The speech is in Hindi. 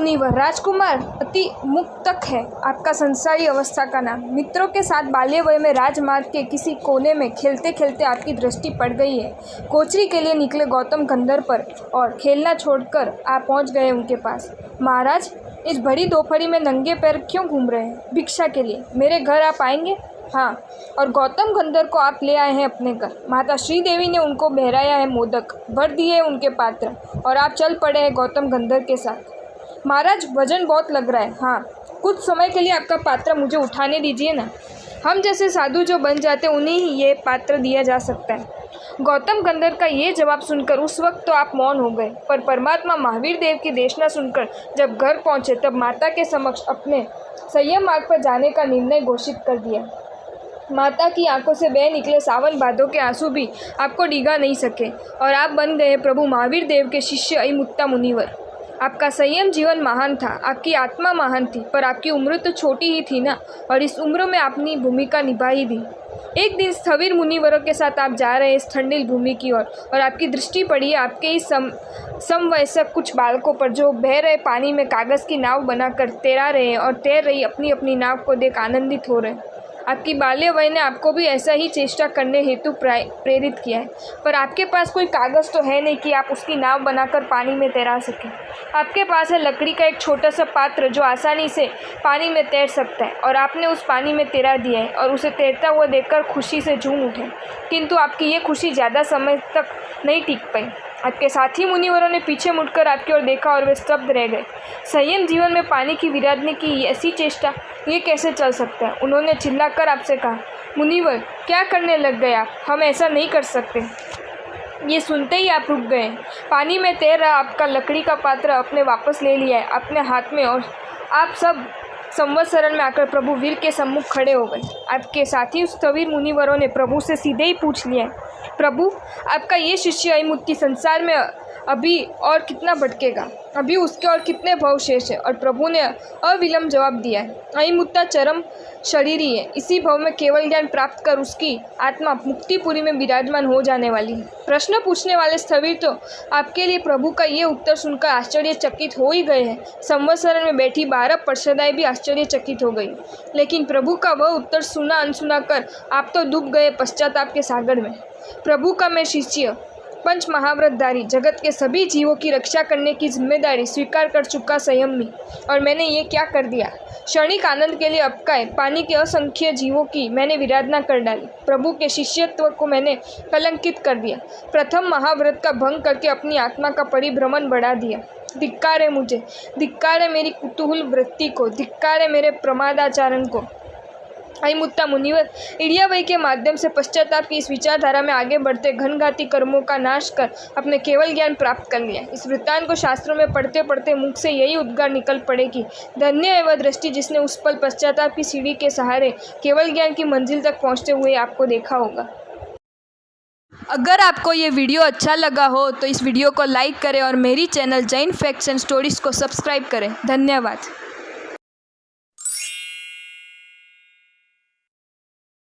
मुनिवर राजकुमार अति मुक्तक है आपका संसारी अवस्था का नाम। मित्रों के साथ बाल्य वय में राजमार्ग के किसी कोने में खेलते खेलते आपकी दृष्टि पड़ गई है। कोचरी के लिए निकले गौतम गंधर पर और खेलना छोड़कर आप पहुंच गए उनके पास। महाराज, इस बड़ी दोपहरी में नंगे पैर क्यों घूम रहे हैं? भिक्षा के लिए मेरे घर आप आएंगे? हाँ, और गौतम गंधर को आप ले आए हैं अपने घर। माता श्रीदेवी ने उनको बहराया है मोदक, भर दिए उनके पात्र और आप चल पड़े हैं गौतम गंधर के साथ। महाराज, वजन बहुत लग रहा है। हाँ, कुछ समय के लिए आपका पात्र मुझे उठाने दीजिए ना। हम जैसे साधु जो बन जाते उन्हें ही ये पात्र दिया जा सकता है। गौतम गंधर का ये जवाब सुनकर उस वक्त तो आप मौन हो गए, पर परमात्मा महावीर देव की देशना सुनकर जब घर पहुँचे तब माता के समक्ष अपने संयम मार्ग पर जाने का निर्णय घोषित कर दिया। माता की आंखों से बह निकले सावन भादों के आंसू भी आपको डिगा नहीं सके और आप बन गए प्रभु महावीर देव के शिष्य अयिमुत्ता मुनिवर। आपका संयम जीवन महान था, आपकी आत्मा महान थी, पर आपकी उम्र तो छोटी ही थी ना, और इस उम्र में आपने भूमिका निभाई दी। एक दिन स्थविर मुनिवरों के साथ आप जा रहे इस ठंडी भूमि की ओर और आपकी दृष्टि पड़ी आपके इस समवयस्क कुछ बालकों पर जो बह रहे पानी में कागज़ की नाव बनाकर तैरा रहे हैं और तैर रही अपनी अपनी नाव को देख आनंदित हो रहे। आपकी बाल्य वय ने आपको भी ऐसा ही चेष्टा करने हेतु प्रेरित किया है, पर आपके पास कोई कागज़ तो है नहीं कि आप उसकी नाव बनाकर पानी में तैरा सकें। आपके पास है लकड़ी का एक छोटा सा पात्र जो आसानी से पानी में तैर सकता है, और आपने उस पानी में तैरा दिया है और उसे तैरता हुआ देखकर खुशी से झूम उठे। किंतु आपकी ये खुशी ज़्यादा समय तक नहीं टिक पाई। आपके साथी मुनिवरों ने पीछे मुड़कर आपकी ओर देखा और वे स्तब्ध रह गए। संयम जीवन में पानी की विराजने की ऐसी चेष्टा, ये कैसे चल सकता है? उन्होंने चिल्लाकर आपसे कहा, मुनिवर क्या करने लग गए आप? हम ऐसा नहीं कर सकते। ये सुनते ही आप रुक गए। पानी में तैर रहा आपका लकड़ी का पात्र अपने वापस ले लिया है अपने हाथ में, और आप सब संवत्सरण में आकर प्रभु वीर के सम्मुख खड़े हो गए। आपके साथी स्थविर मुनिवरों ने प्रभु से सीधे ही पूछ लिया, प्रभु आपका ये शिष्य अयिमुत्ती संसार में अभी और कितना भटकेगा? अभी उसके और कितने भव शेष है? और प्रभु ने अविलंब जवाब दिया है, अयिमुत्ता चरम शरीरी है। इसी भव में केवल ज्ञान प्राप्त कर उसकी आत्मा मुक्तिपुरी में विराजमान हो जाने वाली है। प्रश्न पूछने वाले स्थविर तो आपके लिए प्रभु का ये उत्तर सुनकर आश्चर्यचकित हो ही गए हैं। संवत्सरण में बैठी 12 पार्षदाएं भी आश्चर्यचकित हो गई, लेकिन प्रभु का वह उत्तर सुना अनसुना कर आप तो डूब गए पश्चाताप के सागर में। प्रभु का मैं शिष्य, पंच महाव्रतधारी, जगत के सभी जीवों की रक्षा करने की जिम्मेदारी स्वीकार कर चुका संयमी, और मैंने ये क्या कर दिया? क्षणिक आनंद के लिए अपकाए पानी के असंख्य जीवों की मैंने विराधना कर डाली। प्रभु के शिष्यत्व को मैंने कलंकित कर दिया। प्रथम महाव्रत का भंग करके अपनी आत्मा का परिभ्रमण बढ़ा दिया। धिक्कार है मुझे, धिक्कार है मेरी कुतूहल वृत्ति को, धिक्कार है मेरे प्रमादाचरण को। अयिमुत्ता मुनिवर इड़ियावई के माध्यम से पश्चाताप की इस विचारधारा में आगे बढ़ते घनघाती कर्मों का नाश कर अपने केवल ज्ञान प्राप्त कर लिया। इस वृत्तांत को शास्त्रों में पढ़ते पढ़ते मुख से यही उद्गार निकल पड़े कि धन्य है वह दृष्टि जिसने उस पल पश्चाताप की सीढ़ी के सहारे केवल ज्ञान की मंजिल तक पहुँचते हुए आपको देखा होगा। अगर आपको ये वीडियो अच्छा लगा हो तो इस वीडियो को लाइक करें और मेरी channel Jain facts and stories को सब्सक्राइब करें। धन्यवाद।